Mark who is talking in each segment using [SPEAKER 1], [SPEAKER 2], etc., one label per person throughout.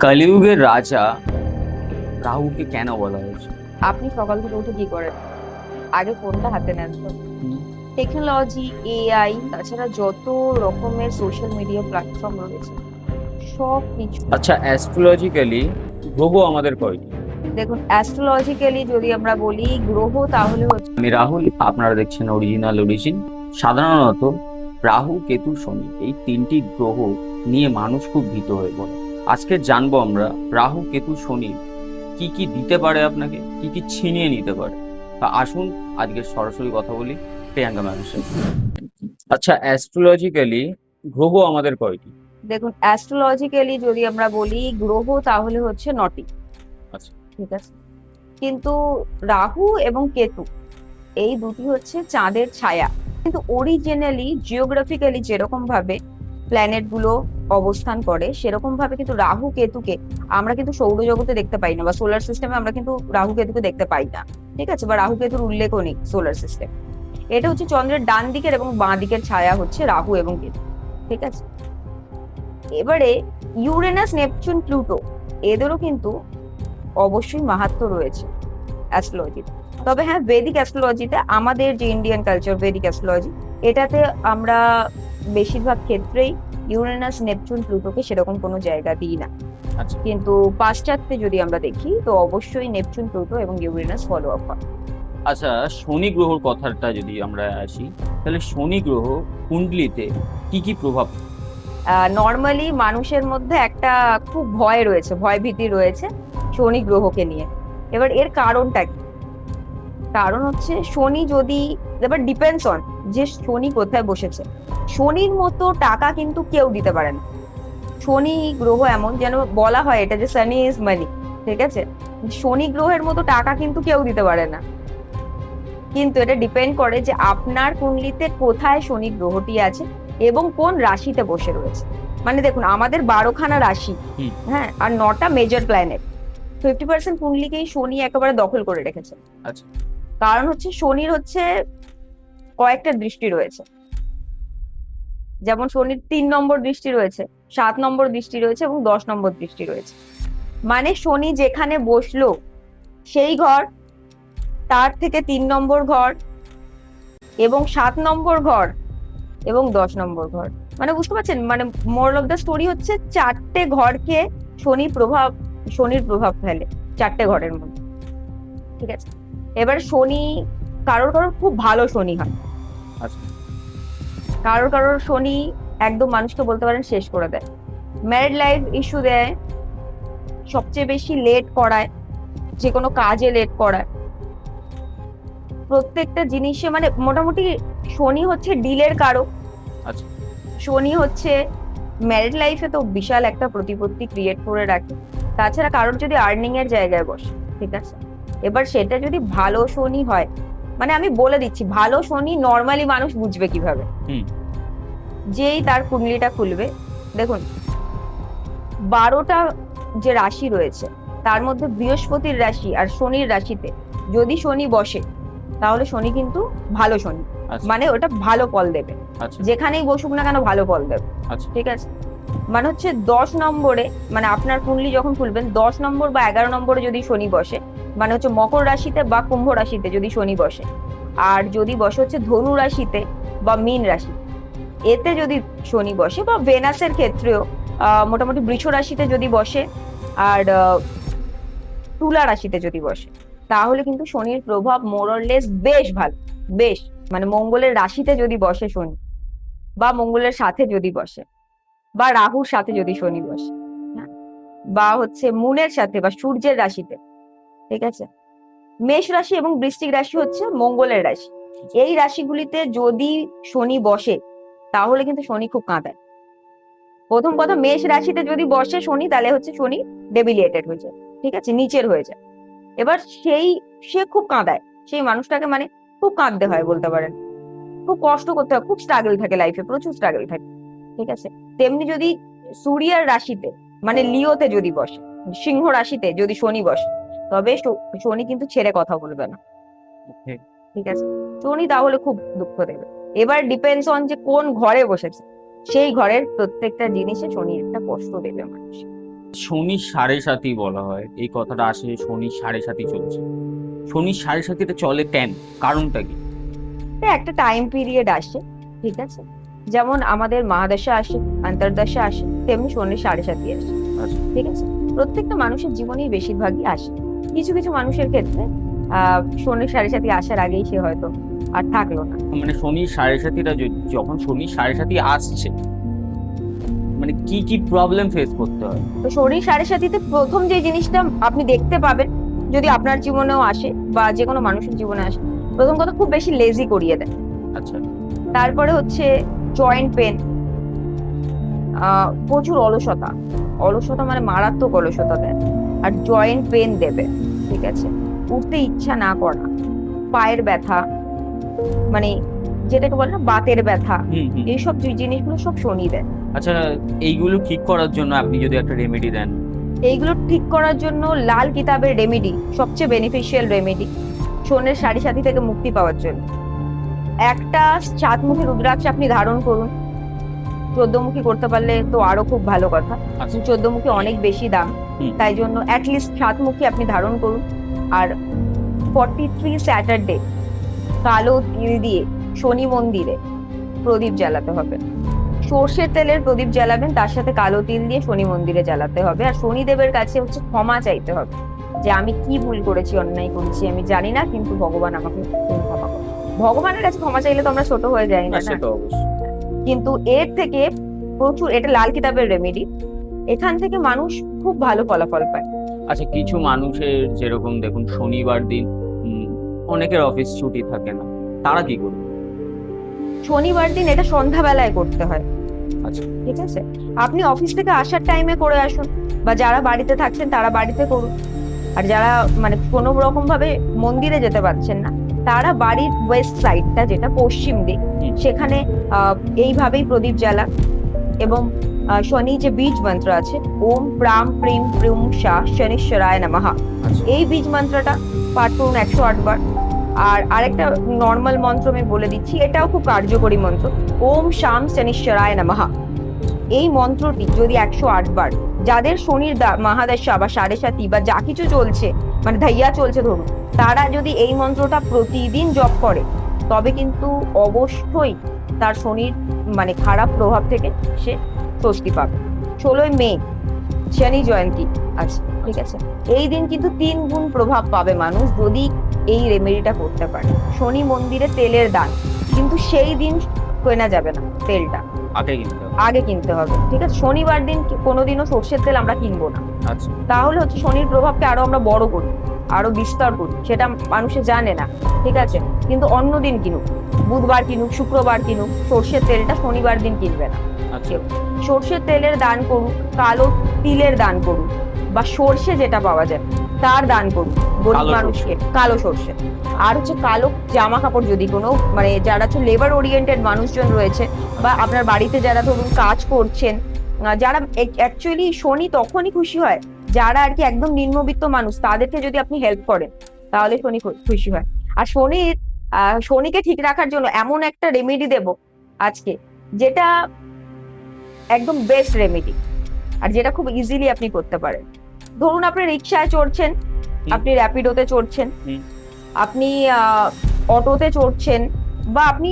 [SPEAKER 1] কলিযুগের রাজা রাহুকে কেন বলা হয়েছে?
[SPEAKER 2] আপনি সকাল থেকে উঠে কি করেন? আগে ফোনটা হাতে নেন তো।
[SPEAKER 1] হুম।
[SPEAKER 2] টেকনোলজি, এআই, তাছাড়া যত রকমের সোশ্যাল মিডিয়া প্ল্যাটফর্ম রয়েছে সব কিছু।
[SPEAKER 1] আচ্ছা, অ্যাস্ট্রোলজিক্যালি গ্রহ আমাদের কয়টি?
[SPEAKER 2] দেখুন, অ্যাস্ট্রোলজিক্যালি যদি আমরা বলি গ্রহ, তাহলে হচ্ছে
[SPEAKER 1] আমি রাহুল, আপনারা দেখছেন অরিজিন। সাধারণত রাহু, কেতু, শনি এই তিনটি গ্রহ নিয়ে মানুষ খুব ভীত হয়ে পড়ে। আজকে জানবো আমরা রাহু, কেতু, শনি কি কি দিতে পারে, আপনাকে কি কি ছিনিয়ে নিতে পারে। তা আসুন আজকে সরাসরি কথা বলি প্রিয়াঙ্কা ম্যামের সাথে। আচ্ছা, অ্যাস্ট্রোলজিক্যালি গ্রহ আমাদের কয়টি?
[SPEAKER 2] দেখুন, অ্যাস্ট্রোলজিক্যালি যদি আমরা বলি গ্রহ, তাহলে হচ্ছে নটি।
[SPEAKER 1] আচ্ছা।
[SPEAKER 2] ঠিক আছে, কিন্তু রাহু এবং কেতু এই দুটি হচ্ছে চাঁদের ছায়া। কিন্তু অরিজিনালি জিওগ্রাফিক্যালি যেরকম ভাবে প্ল্যানেট গুলো অবস্থান করে, সেরকম ভাবে কিন্তু রাহু কেতুকে আমরা কিন্তু সৌরজগতে দেখতে পাই না, বা সোলার সিস্টেমে আমরা কিন্তু রাহু কেতুকে দেখতে পাই না। ঠিক আছে, বা রাহু কেতুর উল্লেখও নেই সোলার সিস্টেম। এটা হচ্ছে চন্দ্রের ডান দিকের এবং বাঁ দিকের ছায়া হচ্ছে রাহু এবং কেতু। ঠিক আছে, এবারে ইউরেনাস, নেপচুন, প্লুটো এদেরও কিন্তু অবশ্যই মাহাত্ম্য রয়েছে অ্যাস্ট্রোলজিতে। তবে হ্যাঁ, বেদিক অ্যাস্ট্রোলজিতে, আমাদের যে ইন্ডিয়ান কালচার বেদিক অ্যাস্ট্রোলজি, এটাতে আমরা বেশিরভাগ ক্ষেত্রেই ইউরেনাস, নেপচুন, প্লুটোকে সেরকম কোনো জায়গা দিই না।
[SPEAKER 1] আচ্ছা।
[SPEAKER 2] কিন্তু পাশ্চাত্যে যদি আমরা দেখি, তো অবশ্যই নেপচুন, প্লুটো এবং ইউরেনাস ফলো আপ হয়।
[SPEAKER 1] আচ্ছা, শনি গ্রহর কথাটা যদি আমরা আসি, তাহলে শনি গ্রহ কুণ্ডলিতে কি কি প্রভাব?
[SPEAKER 2] নর্মালি মানুষের মধ্যে একটা খুব ভয় রয়েছে, ভয় ভীতি রয়েছে শনি গ্রহকে নিয়ে। এবার এর কারণটা কি? কারণ হচ্ছে শনি যদি, এবার ডিপেন্ডস অন যে শনি কোথায় বসেছে। শনির মতো টাকা কিন্তু কেউ দিতে পারে না। শনি গ্রহ এমন, যেন বলা হয় এটা যে সানি ইজ মানি। ঠিক আছে, শনি গ্রহের মতো টাকা কিন্তু কেউ দিতে পারে না। কিন্তু এটা ডিপেন্ড করে যে আপনার কুণ্ডলিতে কোথায় শনি গ্রহটি আছে এবং কোন রাশিতে বসে রয়েছে। মানে দেখুন, আমাদের 12খানা রাশি,
[SPEAKER 1] হুম।
[SPEAKER 2] হ্যাঁ, আর 9টা মেজর প্ল্যানেট, 50% কুণ্ডলিকেই শনি একেবারে দখল করে রেখেছে।
[SPEAKER 1] আচ্ছা।
[SPEAKER 2] কারণ হচ্ছে শনির হচ্ছে কয়েকটা দৃষ্টি রয়েছে। যেমন শনির 3 নম্বর দৃষ্টি রয়েছে, 7 নম্বর দৃষ্টি রয়েছে এবং 10 নম্বর দৃষ্টি রয়েছে। মানে শনি যেখানে বসলো সেই ঘর, তার থেকে 3 নম্বর ঘর এবং 7 নম্বর ঘর এবং 10 নম্বর ঘর। মানে বুঝতে পারছেন, মানে মোরাল অফ দ্য স্টোরি হচ্ছে চারটে ঘরকে শনি প্রভাব শনির প্রভাব ফেলে, চারটে ঘরের মধ্যে। ঠিক আছে, এবার শনি কারোর কারোর খুব ভালো শনি হয়,
[SPEAKER 1] আচ্ছা।
[SPEAKER 2] কারোর কারোর শনি একদম মানুষকে বলতে পারেন শেষ করে দেয়, ম্যারিড লাইফ ইস্যু দেয়, সবচেয়ে বেশি লেট করায়, যে কোনো কাজে লেট করায়, প্রত্যেকটা জিনিসে, মানে মোটামুটি শনি হচ্ছে ডিলের কারক।
[SPEAKER 1] আচ্ছা।
[SPEAKER 2] শনি হচ্ছে ম্যারিড লাইফে তো বিশাল একটা প্রতিপত্তি ক্রিয়েট করে রাখে। তাছাড়া কারোর যদি আর্নিং এর জায়গায় বসে, ঠিক আছে, এবার সেটা যদি ভালো শনি হয়, মানে আমি বলে দিচ্ছি ভালো শনি নর্মালি মানুষ বুঝবে কিভাবে।
[SPEAKER 1] হুম।
[SPEAKER 2] যেই তার কুণ্ডলিটা খুলবে, দেখুন 12টা যে রাশি রয়েছে, তার মধ্যে বৃহস্পতির রাশি আর শনির রাশিতে যদি শনি বসে, তাহলে শনি কিন্তু ভালো শনি,
[SPEAKER 1] আচ্ছা।
[SPEAKER 2] মানে ওটা ভালো ফল দেবে।
[SPEAKER 1] আচ্ছা।
[SPEAKER 2] যেখানেই বসুক না কেন ভালো ফল দেবে।
[SPEAKER 1] আচ্ছা।
[SPEAKER 2] ঠিক আছে, মানে হচ্ছে 10 নম্বরে, মানে আপনার কুণ্ডলি যখন খুলবেন 10 নম্বর বা 11 নম্বরে যদি শনি বসে, মানে হচ্ছে মকর রাশিতে বা কুম্ভ রাশিতে যদি শনি বসে, আর যদি বসে হচ্ছে ধনু রাশিতে বা মীন রাশি, এতে যদি শনি বসে, বা ভেনাসের ক্ষেত্রেও মোটামুটি বৃষ রাশিতে যদি বসে, আর তুলা রাশিতে যদি বসে, তাহলে কিন্তু শনির প্রভাব মোরলেস বেশ ভালো, বেশ, মানে মঙ্গলের রাশিতে যদি বসে শনি, বা মঙ্গলের সাথে যদি বসে, বা রাহুর সাথে যদি শনি বসে, হ্যাঁ, বা হচ্ছে মুনের সাথে বা সূর্যের রাশিতে। ঠিক আছে, মেষ রাশি এবং বৃশ্চিক রাশি হচ্ছে মঙ্গলের রাশি। এই রাশিগুলিতে যদি শনি বসে, তাহলে কিন্তু শনি খুব কাঁদায়। প্রথম কথা, মেষ রাশিতে যদি বসে শনি, তাহলে হচ্ছে শনি ডেবিলিয়েটেড হয়ে যায়, ঠিক আছে, নিচের হয়ে যায়। এবার সে খুব কাঁদায়, সেই মানুষটাকে মানে খুব কাঁদতে হয় বলতে পারেন, খুব কষ্ট করতে হয়, খুব স্ট্রাগল থাকে লাইফে, প্রচুর স্ট্রাগল থাকে। ঠিক আছে, তেমনি যদি সূর্যের রাশিতে, মানে লিওতে যদি বসে, সিংহ রাশিতে যদি শনি বসে, তবে শনি কিন্তু ছেড়ে কথা বলবে না।
[SPEAKER 1] ওকে।
[SPEAKER 2] ঠিক আছে, শনি তাহলে খুব দুঃখ দেবে। এবার ডিপেন্ডস অন যে কোন ঘরে বসেছে, সেই ঘরের প্রত্যেকটা জিনিসে শনি একটা কষ্ট দেবে মানুষ।
[SPEAKER 1] শনির সাড়ে সাথী বলা হয়, এই কথাটা আসে শনির সাড়ে সাথী চলছে। শনির সাড়ে সাথীটা চলে কেন, কারণটা কি?
[SPEAKER 2] তো একটা টাইম পিরিয়ড আসে, ঠিক আছে, যেমন আমাদের মহাদশা আসে, অন্তর্দশা আসে, তেমনি শনির সাড়ে সাথী আসে।
[SPEAKER 1] আচ্ছা।
[SPEAKER 2] ঠিক আছে, প্রত্যেকটা মানুষের জীবনেই বেশিরভাগই আসে। কিছু কিছু মানুষের ক্ষেত্রে শনির সাড়ে সাথী আসার আগেই সে হয়তো আর থাকলো না।
[SPEAKER 1] মানে শনির সাড়ে সাথীটা যখন শনির সাড়ে সাথী আসছে, মানে কি কি প্রবলেম ফেস করতে হয়?
[SPEAKER 2] তো শনির সাড়ে সাথীতে প্রথম যে জিনিসটা আপনি দেখতে পাবেন, যদি আপনার জীবনেও আসে বা যে কোনো মানুষের জীবনে আসে, প্রথম কথা খুব বেশি লেজি করিয়ে দেয়।
[SPEAKER 1] আচ্ছা।
[SPEAKER 2] তারপরে হচ্ছে জয়েন্ট পেন, প্রচুর অলসতা, অলসতা মানে মারাত্মক অলসতা দেয়, আর জয়েন্ট পেন দেবে। ঠিক আছে, উঠতে ইচ্ছা না করা, পায়ের ব্যথা, মানে যেটাকে বলে না বাতের ব্যথা,
[SPEAKER 1] হুম হুম।
[SPEAKER 2] এইসব জিনিসগুলো সব শনি দেয়।
[SPEAKER 1] আচ্ছা, এইগুলো ঠিক করার জন্য আপনি যদি একটা রেমেডি দেন।
[SPEAKER 2] এইগুলো ঠিক করার জন্য লাল কিতাবের রেমেডি সবচেয়ে বেনিফিশিয়াল রেমেডি শনির সাড়ে সাথী থেকে মুক্তি পাওয়ার জন্য। একটা 7 মুখী রুদ্রাক্ষ আপনি ধারণ করুন, 14 মুখী করতে পারলে তো আরো খুব ভালো কথা,
[SPEAKER 1] আচ্ছা।
[SPEAKER 2] 14 মুখী অনেক বেশি দাম,
[SPEAKER 1] হুম।
[SPEAKER 2] তাই জন্য অ্যাটলিস্ট 7 মুখী আপনি ধারণ করুন। আর 43 স্যাটারডে কালো তিল দিয়ে শনি মন্দিরে প্রদীপ জ্বালাতে হবে। সর্ষের তেলের প্রদীপ জ্বালাবেন, তার সাথে কালো তিল দিয়ে শনি মন্দিরে জ্বালাতে হবে। আর শনিদেবের কাছে হচ্ছে ক্ষমা চাইতে হবে, যে আমি কি ভুল করেছি, অন্যায় করেছি, আমি জানি না, কিন্তু ভগবান আমাকে তুমি ক্ষমা করো। ভগবানের কাছে ক্ষমা চাইলে তো আমরা ছোট হয়ে যাই না,
[SPEAKER 1] না,
[SPEAKER 2] না?
[SPEAKER 1] সে তো অবশ্যই।
[SPEAKER 2] কিন্তু এর থেকে প্রচুর, এটা লাল কিতাবের রেমেডি, এখান থেকে মানুষ খুব ভালো ফলাফল পায়।
[SPEAKER 1] আচ্ছা, কিছু মানুষের যেরকম দেখুন শনিবার দিন অনেকের অফিস ছুটি থাকে না, তারা কি করবে?
[SPEAKER 2] শনিবার দিন এটা সন্ধ্যাবেলায় করতে হয়।
[SPEAKER 1] আচ্ছা।
[SPEAKER 2] ঠিক আছে, আপনি অফিস থেকে আসার টাইমে করে আসুন, বা যারা বাড়িতে থাকছেন তারা বাড়িতে করুন। আর যারা মানে কোনো রকম ভাবে মন্দিরে যেতে পারছেন না, তারা বাড়ির ওয়েস্ট সাইডটা, যেটা পশ্চিম দিক,
[SPEAKER 1] হুম।
[SPEAKER 2] সেখানে এইভাবেই প্রদীপ জ্বালা। এবং শনি যে বীজ মন্ত্র আছে, ওম প্রাম প্রিম প্রিম শাহ শনিশ্বরায় নমঃ,
[SPEAKER 1] আচ্ছা।
[SPEAKER 2] এই বীজ মন্ত্রটা পাঠ করুন 108 বার। আর আরেকটা নর্মাল মন্ত্র আমি বলে দিচ্ছি, এটাও খুব কার্যকরী মন্ত্র, ওম শাম শনিশ্বরায় নমঃ। এই মন্ত্রটি যদি 108 বার, যাদের শনির মহাদশা বা সাড়ে সাথী বা যা কিছু চলছে, মানে ধাইয়া চলছে ধরুন, তারা যদি এই মন্ত্রটা প্রতিদিন জপ করে, তবে কিন্তু অবশ্যই তার শনির মানে খারাপ প্রভাব থেকে সে স্বস্তি পাবে। 16ই মে শনি জয়ন্তী আছে, ঠিক আছে, এই দিন কিন্তু 3 গুণ প্রভাব পাবে মানুষ যদি এই রেমেডিটা করতে পারে। শনি মন্দিরে তেলের দান, কিন্তু সেই দিন কেনা যাবে না তেলটা,
[SPEAKER 1] আগে কিনতে হবে।
[SPEAKER 2] আগে কিনতে হবে। ঠিক আছে, শনিবার দিন কোনোদিনও সর্ষের তেল আমরা কিনবো না,
[SPEAKER 1] আচ্ছা।
[SPEAKER 2] তাহলে হচ্ছে শনির প্রভাবকে আরো আমরা বড় করি, আরো বিস্তার করি, সেটা মানুষে জানে না। ঠিক আছে, কিন্তু অন্য দিন কিনুক, বুধবার কিনুক, শুক্রবার কিনুক, সর্ষের তেলটা শনিবার দিন কিনবে না
[SPEAKER 1] আচ্ছা।
[SPEAKER 2] কেউ। সর্ষের তেলের দান করুক, কালো তিলের দান করুক, বা সর্ষে যেটা পাওয়া যায় তার দান করুক গরিব
[SPEAKER 1] কালো
[SPEAKER 2] মানুষকে, কালো সর্ষে। আর হচ্ছে কালো জামা কাপড়, যদি কোনো মানে যারা হচ্ছে লেবার ওরিয়েন্টেড মানুষজন রয়েছে, বা আপনার বাড়িতে যারা ধরুন কাজ করছেন, যারা অ্যাকচুয়ালি শনি তখনই খুশি হয় যারা আর কি একদম নিম্নবিত্ত মানুষ, তাদেরকে যদি আপনি হেল্প করেন তাহলে শনি খুশি হয়। আর শনিকে ঠিক রাখার জন্য এমন একটা রেমেডি দেব আজকে, যেটা একদম বেস্ট রেমেডি, আর যেটা খুব ইজিলি আপনি করতে পারেন। ধরুন আপনি রিক্সায় চড়ছেন, আপনি র্যাপিডোতে চড়ছেন,
[SPEAKER 1] হুম।
[SPEAKER 2] আপনি অটোতে চড়ছেন, বা আপনি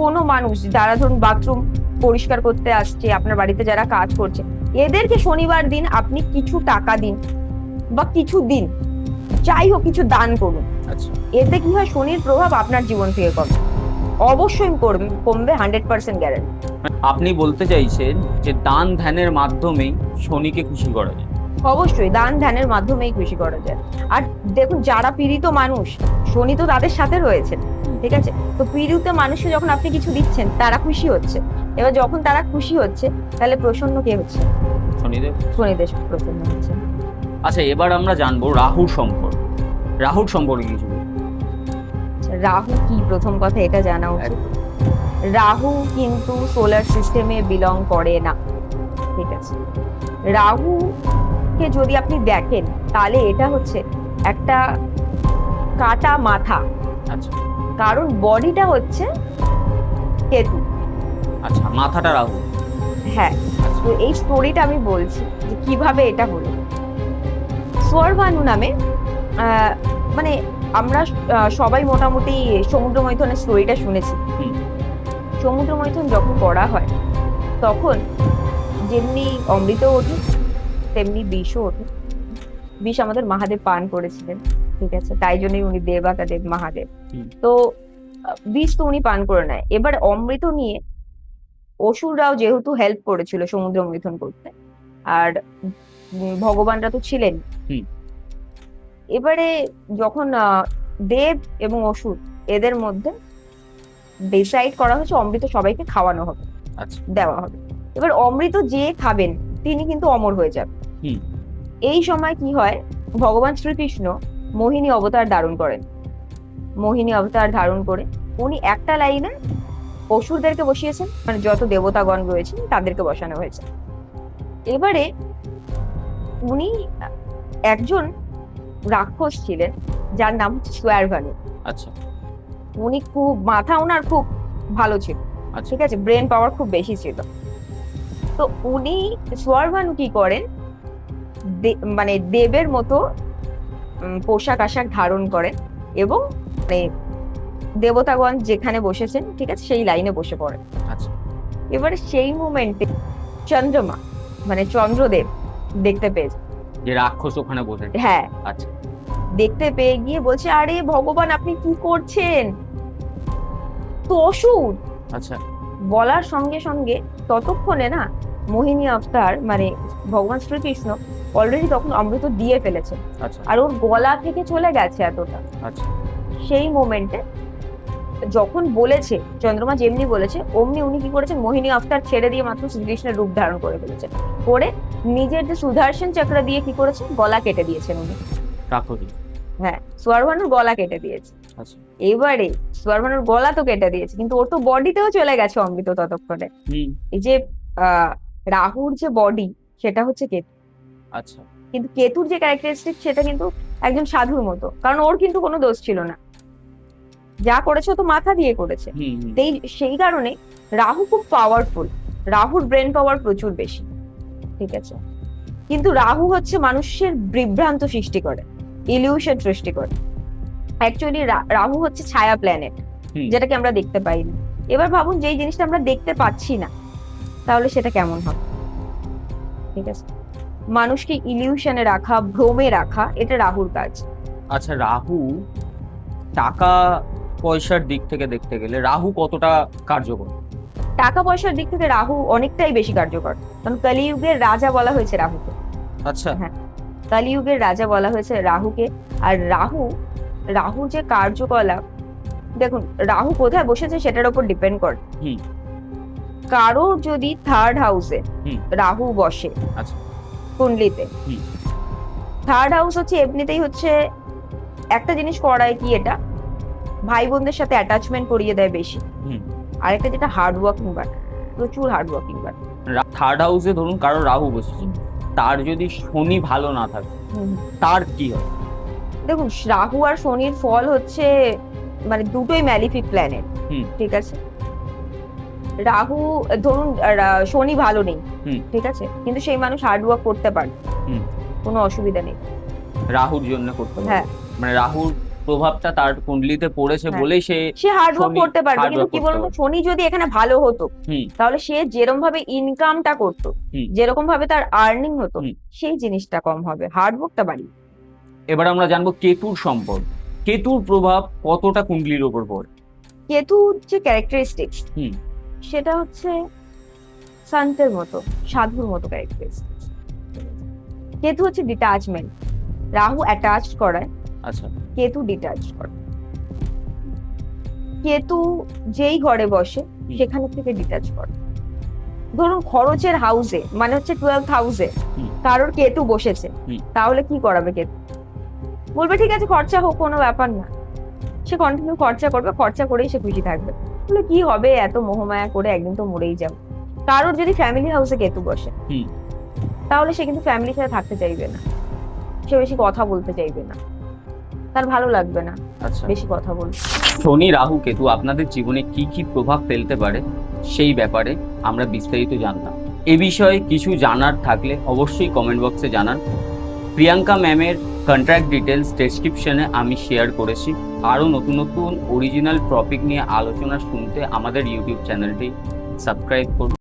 [SPEAKER 2] কোনো মানুষ যারা ধরুন বাথরুম পরিষ্কার করতে আসছে আপনার বাড়িতে, যারা কাজ করছে, এদেরকে শনিবার দিন আপনি কিছু টাকা দিন, বা কিছু দিন, যাই হোক কিছু দান করুন।
[SPEAKER 1] আচ্ছা।
[SPEAKER 2] এতে কি হয়, শনির প্রভাব আপনার জীবন থেকে কমবে, অবশ্যই কমবে, 100% গ্যারান্টি।
[SPEAKER 1] আপনি বলতে চাইছেন যে দান ধ্যানের মাধ্যমেই শনিকে খুশি করা যায়?
[SPEAKER 2] অবশ্যই দান ধ্যানের মাধ্যমেই খুশি করা যায়। আর দেখুন, যারা পীড়িত মানুষ, শনি তো তাদের সাথে রয়েছে, ঠিক আছে, তো পীড়িত মানুষকে যখন আপনি কিছু দিচ্ছেন তারা খুশি হচ্ছে। এবার যখন তারা খুশি হচ্ছে, তাহলে প্রসন্ন কে হচ্ছে?
[SPEAKER 1] শনিদেব।
[SPEAKER 2] শনিদেব প্রসন্ন হচ্ছে।
[SPEAKER 1] আচ্ছা, এবার আমরা জানবো রাহুর সম্পর্কে। রাহুর সম্পর্কে কিছু বলুন।
[SPEAKER 2] আচ্ছা, রাহু কি, প্রথম কথা এটা জানা উচিত।
[SPEAKER 1] একদম।
[SPEAKER 2] রাহু কিন্তু সোলার সিস্টেমে বিলং করে না, ঠিক আছে। রাহু কে যদি আপনি দেখেন, তাহলে এটা হচ্ছে একটা কাটা মাথা,
[SPEAKER 1] আচ্ছা।
[SPEAKER 2] কারণ বডিটা হচ্ছে কেতু।
[SPEAKER 1] আচ্ছা, মাথাটা রাহু।
[SPEAKER 2] হ্যাঁ,
[SPEAKER 1] আচ্ছা।
[SPEAKER 2] তো এই স্টোরিটা আমি বলছি। যে কিভাবে এটা হলো। সোয়ারভানু নামে আহ মানে আমরা সবাই মোটামুটি সমুদ্র মৈথনের স্টোরিটা শুনেছি।
[SPEAKER 1] হুম।
[SPEAKER 2] সমুদ্র মৈথন যখন করা হয় তখন যেমনি অমৃত ওঠে তেমনি বিষও ওঠে। বিষ আমাদের মহাদেব পান করেছিলেন, ঠিক আছে, তাই জন্যই উনি দেবাকা দেব মহাদেব।
[SPEAKER 1] হুম।
[SPEAKER 2] তো বিষ তো উনি পান করে নেয়, এবার অমৃত নিয়ে অসুররাও যেহেতু হেল্প করেছিল সমুদ্র মৈথন করতে, আর ভগবানরা তো ছিলেন।
[SPEAKER 1] হুম।
[SPEAKER 2] এবারে যখন দেব এবং অসুর এদের মধ্যে ডিসাইড করা হয়েছে অমৃত সবাইকে খাওয়ানো হবে,
[SPEAKER 1] আচ্ছা।
[SPEAKER 2] দেওয়া হবে। এবার অমৃত যে খাবেন তিনি কিন্তু অমর হয়ে যাবেন।
[SPEAKER 1] হুম।
[SPEAKER 2] এই সময় কি হয়, ভগবান শ্রীকৃষ্ণ মোহিনী অবতার ধারণ করেন। মোহিনী অবতার ধারণ করে উনি একটা লাইনে অসুরদেরকে বসিয়েছেন, মানে যত দেবতাগণ রয়েছেন তাদেরকে বসানো হয়েছে। এবারে উনি একজন রাক্ষস ছিলেন যার নাম হচ্ছে সোয়ারভানু।
[SPEAKER 1] আচ্ছা।
[SPEAKER 2] উনি খুব মাথা ওনার খুব ভালো ছিল,
[SPEAKER 1] আচ্ছা।
[SPEAKER 2] ঠিক আছে, ব্রেন পাওয়ার খুব বেশি ছিল। তো উনি সোয়ারভানু কি করেন, মানে দেবের মতো পোশাক আশাক ধারণ করেন এবং মানে দেবতাগণ যেখানে বসেছেন, ঠিক আছে, সেই লাইনে বসে পড়েন।
[SPEAKER 1] আচ্ছা।
[SPEAKER 2] এবারে সেই মুমেন্টে চন্দ্রমা মানে চন্দ্রদেব দেখতে পেয়েছে।
[SPEAKER 1] যে রাক্ষস ওখানে বসে।
[SPEAKER 2] হ্যাঁ,
[SPEAKER 1] আচ্ছা।
[SPEAKER 2] দেখতে পেয়ে গিয়ে বলছে, আরে ভগবান আপনি কি করছেন, তো অসুর।
[SPEAKER 1] আচ্ছা।
[SPEAKER 2] বলার সঙ্গে সঙ্গে ততক্ষণে না মোহিনী অবতার মানে ভগবান শ্রীকৃষ্ণ অলরেডি তখন অমৃত দিয়ে ফেলেছে,
[SPEAKER 1] আচ্ছা।
[SPEAKER 2] আর ওর গলা থেকে চলে গেছে এতটা।
[SPEAKER 1] আচ্ছা।
[SPEAKER 2] সেই মোমেন্টে যখন বলেছে, চন্দ্রমা যেমনি বলেছে অমনি উনি কি করেছেন, মোহিনী অবতার ছেড়ে দিয়ে মাত্র শ্রীকৃষ্ণের রূপ ধারণ করে ফেলেছেন, করে নিজের যে সুদর্শন চক্র দিয়ে কি করেছেন, গলা কেটে দিয়েছেন উনি।
[SPEAKER 1] রাক্ষসী।
[SPEAKER 2] হ্যাঁ, সোয়ারভানুর গলা কেটে দিয়েছে।
[SPEAKER 1] আচ্ছা।
[SPEAKER 2] এবারে সোয়ারভানুর গলা তো কেটে দিয়েছে, কিন্তু ওর তো বডিতেও চলে গেছে অমৃত ততক্ষণে।
[SPEAKER 1] হুম।
[SPEAKER 2] এই যে আহ রাহুর যে বডি সেটা হচ্ছে কেতু,
[SPEAKER 1] আচ্ছা।
[SPEAKER 2] কিন্তু কেতুর যে ক্যারেক্টারিস্টিক সেটা কিন্তু একজন সাধুর মতো, কারণ ওর কিন্তু কোনো দোষ ছিল না, যা করেছে ও তো মাথা দিয়ে করেছে।
[SPEAKER 1] হুম। হুম।
[SPEAKER 2] সেই কারণে রাহু খুব পাওয়ারফুল, রাহুর ব্রেন পাওয়ার প্রচুর বেশি, ঠিক আছে, কিন্তু রাহু হচ্ছে মানুষের বিভ্রান্ত সৃষ্টি করে, ইলিউশন সৃষ্টি করে। অ্যাকচুয়ালি রাহু হচ্ছে ছায়া প্ল্যানেট,
[SPEAKER 1] হুম।
[SPEAKER 2] যেটাকে আমরা দেখতে পাই না। এবার ভাবুন যেই জিনিসটা আমরা দেখতে পাচ্ছি না তাহলে সেটা কেমন হবে, ঠিক আছে, মানুষকে ইলিউশনে রাখা, ভ্রমে রাখা, এটা রাহুর কাজ।
[SPEAKER 1] আচ্ছা, রাহু টাকা পয়সার দিক থেকে দেখতে গেলে রাহু কতটা কার্যকর?
[SPEAKER 2] টাকা পয়সার দিক থেকে রাহু অনেকটাই বেশি কার্যকর, কারণ কলিযুগের রাজা বলা হয়েছে রাহুকে।
[SPEAKER 1] আচ্ছা।
[SPEAKER 2] হ্যাঁ, কলিযুগের রাজা বলা হয়েছে রাহুকে। আর রাহু যে কার্যকলাপ, দেখুন রাহু কোথায় বসেছে সেটার উপর ডিপেন্ড করে।
[SPEAKER 1] হুম।
[SPEAKER 2] কারোর যদি থার্ড হাউসে
[SPEAKER 1] হুম।
[SPEAKER 2] রাহু বসে
[SPEAKER 1] আচ্ছা।
[SPEAKER 2] কুণ্ডলিতে,
[SPEAKER 1] হুম।
[SPEAKER 2] থার্ড হাউস হচ্ছে এমনিতেই হচ্ছে একটা জিনিস করায় কি, এটা ভাই বোনদের সাথে অ্যাটাচমেন্ট করিয়ে দেয় বেশি।
[SPEAKER 1] হুম।
[SPEAKER 2] আরেকটা যেটা হার্ড ওয়ার্কিং বার, প্রচুর হার্ড ওয়ার্কিং বার।
[SPEAKER 1] থার্ড হাউসে ধরুন কারো রাহু বসেছে, তার যদি শনি ভালো না থাকে তার কি হয়?
[SPEAKER 2] দেখুন রাহু আর শনির ফল হচ্ছে মানে দুটোই ম্যালিফিক প্ল্যানেট,
[SPEAKER 1] হুম।
[SPEAKER 2] ঠিক আছে। রাহু ধরুন শনি ভালো নেই,
[SPEAKER 1] হুম।
[SPEAKER 2] ঠিক আছে, কিন্তু সেই মানুষ হার্ড ওয়ার্ক করতে পারে,
[SPEAKER 1] হুম।
[SPEAKER 2] কোনো অসুবিধা নেই।
[SPEAKER 1] রাহুর জন্য করতে পারে,
[SPEAKER 2] হ্যাঁ,
[SPEAKER 1] মানে রাহুর প্রভাবটা তার কুণ্ডলিতে পড়েছে
[SPEAKER 2] হ্যাঁ,
[SPEAKER 1] বলেই সে
[SPEAKER 2] সে হার্ড ওয়ার্ক
[SPEAKER 1] শনি
[SPEAKER 2] করতে পারবে,
[SPEAKER 1] হার্ড
[SPEAKER 2] কিন্তু
[SPEAKER 1] ওয়ার্ক
[SPEAKER 2] কি
[SPEAKER 1] করতে
[SPEAKER 2] বলতো,
[SPEAKER 1] পারে।
[SPEAKER 2] শনি যদি এখানে ভালো হতো
[SPEAKER 1] হুম।
[SPEAKER 2] তাহলে সে যেরকম ভাবে ইনকামটা করতো,
[SPEAKER 1] হুম।
[SPEAKER 2] যেরকম ভাবে তার আর্নিং হতো,
[SPEAKER 1] হুম।
[SPEAKER 2] সেই জিনিসটা কম হবে, হার্ড ওয়ার্কটা বাড়ি।
[SPEAKER 1] এবার আমরা জানবো কেতুর সম্পর্ক। কেতুর প্রভাব কতটা কুণ্ডলির ওপর পড়ে?
[SPEAKER 2] কেতুর যে ক্যারেক্টারিস্টিক্স
[SPEAKER 1] হুম।
[SPEAKER 2] সেটা হচ্ছে শান্তের মতো, সাধুর মতো ক্যারেক্টারিস্টিক্স। কেতু হচ্ছে ডিটাচমেন্ট, রাহু অ্যাটাচ করায়,
[SPEAKER 1] আচ্ছা।
[SPEAKER 2] কেতু ডিটাচ করে। কেতু যেই ঘরে বসে
[SPEAKER 1] হুম।
[SPEAKER 2] সেখানে থেকে ডিটাচ করে। ধরুন খরচের হাউসে মানে হচ্ছে 12th হাউসে
[SPEAKER 1] হুম।
[SPEAKER 2] কারোর কেতু বসেছে,
[SPEAKER 1] হুম।
[SPEAKER 2] তাহলে কি করাবে কেতু, বলবে ঠিক আছে খরচা হোক, কোনো ব্যাপার না, সে কন্টিনিউ খরচা করবে, খরচা করেই সে খুশি থাকবে। বলে কি হবে এত মোহমায়া করে, একদিন তো মরেই যাবে। কারোর যদি ফ্যামিলি হাউসে কেতু বসে
[SPEAKER 1] হুম।
[SPEAKER 2] তাহলে সে কিন্তু ফ্যামিলির সাথে থাকতে চাইবে না, সে বেশি কথা বলতে চাইবে না, তার ভালো লাগবে না
[SPEAKER 1] আচ্ছা,
[SPEAKER 2] বেশি কথা বলতে।
[SPEAKER 1] শনি রাহু কেতু আপনাদের জীবনে কি কি প্রভাব ফেলতে পারে সেই ব্যাপারে আমরা বিস্তারিত জানলাম। এ বিষয়ে কিছু জানার থাকলে অবশ্যই কমেন্ট বক্সে জানান। প্রিয়াঙ্কা ম্যামের কন্ট্রাক্ট ডিটেলস ডেসক্রিপশনে আমি শেয়ার করেছি। আরও নতুন নতুন অরিজিনাল টপিক নিয়ে আলোচনা শুনতে আমাদের ইউটিউব চ্যানেলটি সাবস্ক্রাইব করুন।